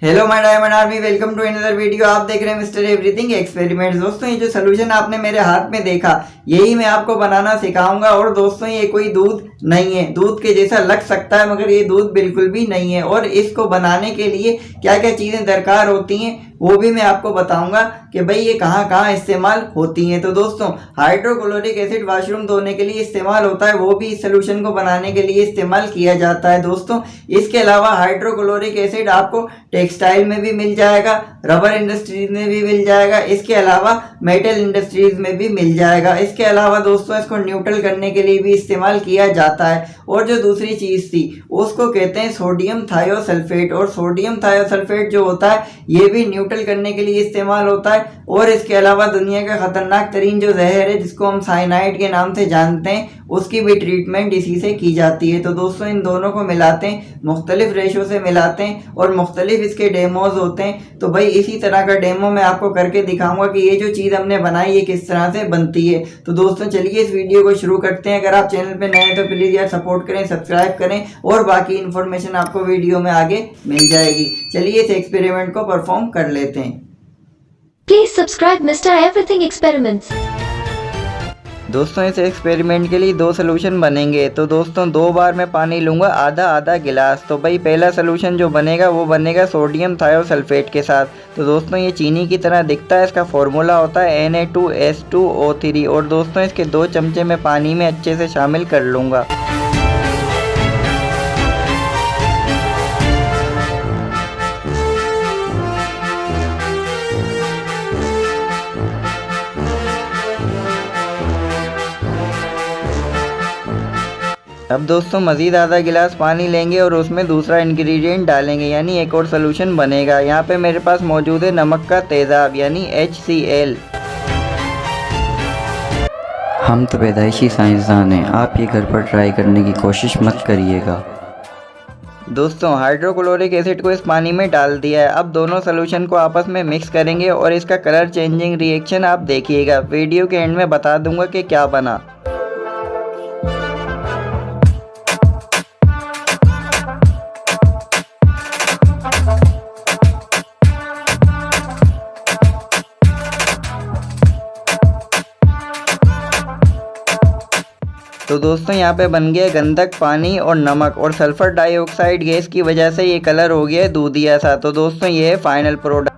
Hello my diamond army, welcome to another video. आप देख रहे हैं मिस्टर एवरीथिंग एक्सपेरिमेंट्स। दोस्तों ये जो सोल्यूशन आपने मेरे हाथ में देखा, यही मैं आपको बनाना सिखाऊंगा। और दोस्तों ये कोई दूध नहीं है, दूध के जैसा लग सकता है मगर ये दूध बिल्कुल भी नहीं है। और इसको बनाने के लिए क्या क्या चीज़ें दरकार होती हैं वो भी मैं आपको बताऊंगा कि भाई ये कहाँ कहाँ इस्तेमाल होती हैं। तो दोस्तों हाइड्रोक्लोरिक एसिड वॉशरूम धोने के लिए इस्तेमाल होता है, वो भी इस सोल्यूशन को बनाने के लिए इस्तेमाल किया जाता है। दोस्तों इसके अलावा हाइड्रोक्लोरिक एसिड आपको टेक्सटाइल में भी मिल जाएगा, रबर इंडस्ट्रीज में भी मिल जाएगा, इसके अलावा मेटल इंडस्ट्रीज में भी मिल जाएगा। इसके अलावा दोस्तों इसको न्यूट्रल करने के लिए भी इस्तेमाल किया जाता है। और जो दूसरी चीज़ थी उसको कहते हैं सोडियम थायोसल्फेट। और सोडियम थायोसल्फेट जो होता है ये भी न्यूट्रल करने के लिए इस्तेमाल होता है। और इसके अलावा दुनिया का खतरनाक तरीन जो जहर है जिसको हम साइनाइड के नाम से जानते हैं, उसकी भी ट्रीटमेंट इसी से की जाती है। तो दोस्तों इन दोनों को मिलाते हैं, मुख्तलिफ रेशो से मिलाते हैं और मुख्तलिफ इसके डेमोज होते हैं। तो भाई इसी तरह का डेमो मैं आपको करके दिखाऊंगा कि ये जो चीज़ हमने बनाई ये किस तरह से बनती है। तो दोस्तों चलिए इस वीडियो को शुरू करते हैं। अगर आप चैनल पे नए हैं तो प्लीज़ यार सपोर्ट करें, सब्सक्राइब करें और बाकी इन्फॉर्मेशन आपको वीडियो में आगे मिल जाएगी। चलिए इस एक्सपेरिमेंट को परफॉर्म कर लेते हैं। Please subscribe Mr. Everything Experiments. दोस्तों इस एक्सपेरिमेंट के लिए दो सोल्यूशन बनेंगे। तो दोस्तों 2 बार मैं पानी लूँगा, आधा आधा गिलास। तो भाई पहला सोल्यूशन जो बनेगा वो बनेगा सोडियम थायोसल्फेट के साथ। तो दोस्तों ये चीनी की तरह दिखता है, इसका फॉर्मूला होता है Na2S2O3। और दोस्तों इसके 2 चमचे मैं पानी में अच्छे से शामिल कर लूँगा। अब दोस्तों मज़ीद आधा गिलास पानी लेंगे और उसमें दूसरा इंग्रेडिएंट डालेंगे, यानी एक और सोल्यूशन बनेगा। यहाँ पे मेरे पास मौजूद है नमक का तेज़ाब यानी HCl। हम तो पैदाइशी साइंसदान हैं, आप ये घर पर ट्राई करने की कोशिश मत करिएगा। दोस्तों हाइड्रोक्लोरिक एसिड को इस पानी में डाल दिया है। अब दोनों सोल्यूशन को आपस में मिक्स करेंगे और इसका कलर चेंजिंग रिएक्शन आप देखिएगा। वीडियो के एंड में बता दूंगा कि क्या बना। तो दोस्तों यहाँ पे बन गया गंधक पानी और नमक और सल्फर डाइऑक्साइड गैस की वजह से ये कलर हो गया दूधिया सा। तो दोस्तों ये है फाइनल प्रोडक्ट।